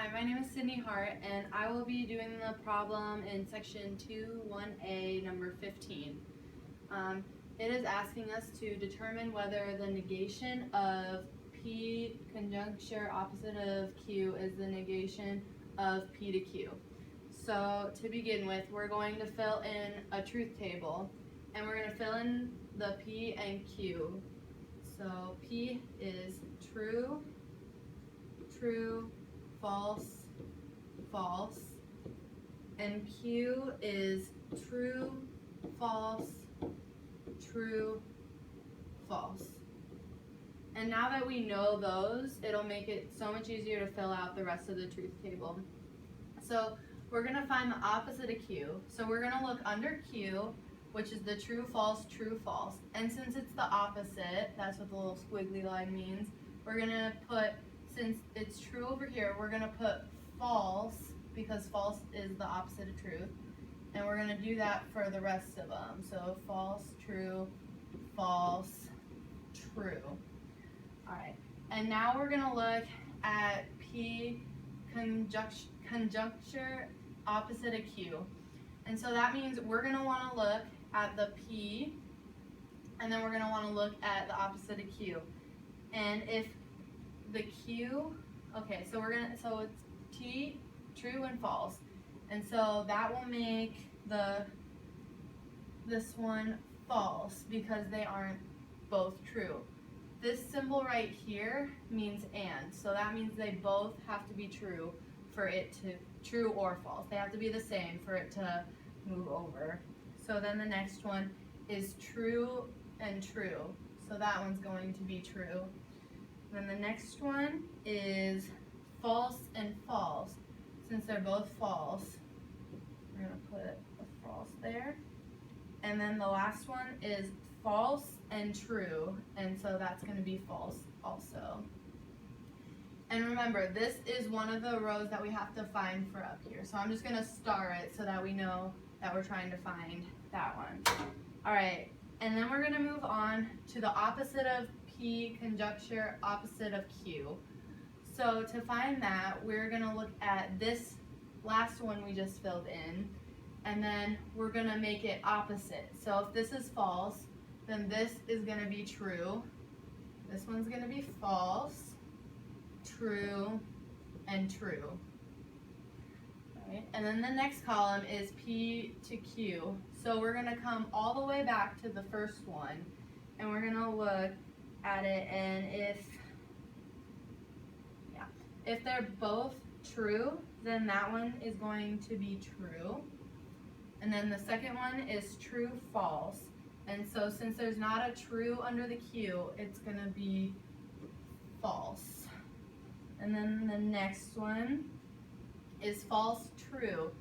Hi, my name is Sydney Hart, and I will be doing the problem in section 2-1A, number 15. It is asking us to determine whether the negation of P conjuncture opposite of Q is the negation of P to Q. So to begin with, we're going to fill in a truth table, and we're going to fill in the P and Q. So P is true, true, false, false, and Q is true, false, true, false. And now that we know those, it'll make it so much easier to fill out the rest of the truth table. So we're going to find the opposite of Q. So we're going to look under Q, which is the true, false, true, false. And since it's the opposite, that's what the little squiggly line means, we're going to put, since it's true over here, we're going to put false, because false is the opposite of truth. And we're going to do that for the rest of them. So false, true, false, true. Alright, and now we're going to look at P conjuncture opposite of Q. And so that means we're going to want to look at the P, and then we're going to want to look at the opposite of Q. And if the Q, okay, so so it's T, true and false. And so that will make this one false because they aren't both true. This symbol right here means and, so that means they both have to be true for it to, true or false. They have to be the same for it to move over. So then the next one is true and true. So that one's going to be true. Then the next one is false and false. Since they're both false, we're going to put a false there. And then the last one is false and true, and so that's going to be false also. And remember, this is one of the rows that we have to find for up here. So I'm just going to star it so that we know that we're trying to find that one. Alright, and then we're going to move on to the opposite of P conjuncture opposite of Q. So to find that, we're going to look at this last one we just filled in, and then we're going to make it opposite. So if this is false, then this is going to be true. This one's going to be false, true, and true. Right? And then the next column is P to Q. So we're going to come all the way back to the first one, and we're going to look at it, and if they're both true, then that one is going to be true. And then the second one is true, false. And so since there's not a true under the Q, it's going to be false. And then the next one is false, true.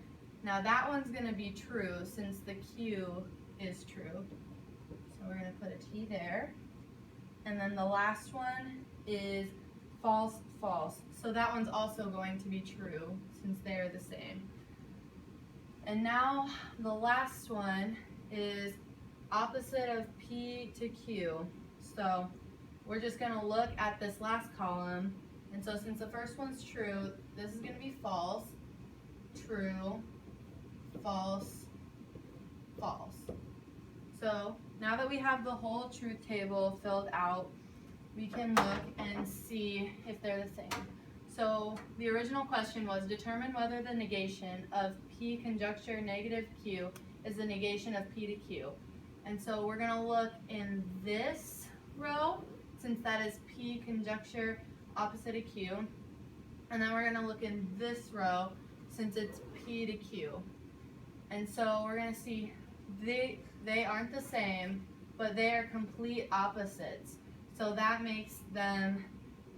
Now that one's going to be true since the Q is true. So we're going to put a T there. And then the last one is false, false. So that one's also going to be true since they're the same. And now the last one is opposite of P to Q. So we're just going to look at this last column. And so since the first one's true, this is going to be false, true, false, false. So now that we have the whole truth table filled out, we can look and see if they're the same. So the original question was determine whether the negation of P conjuncture negative Q is the negation of P to Q. And so we're going to look in this row, since that is P conjuncture opposite of Q. And then we're going to look in this row, since it's P to Q. And so we're going to see they aren't the same, but they are complete opposites. So that makes them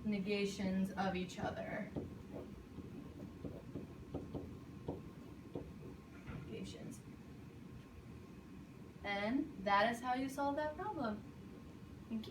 negations of each other. Negations. And that is how you solve that problem.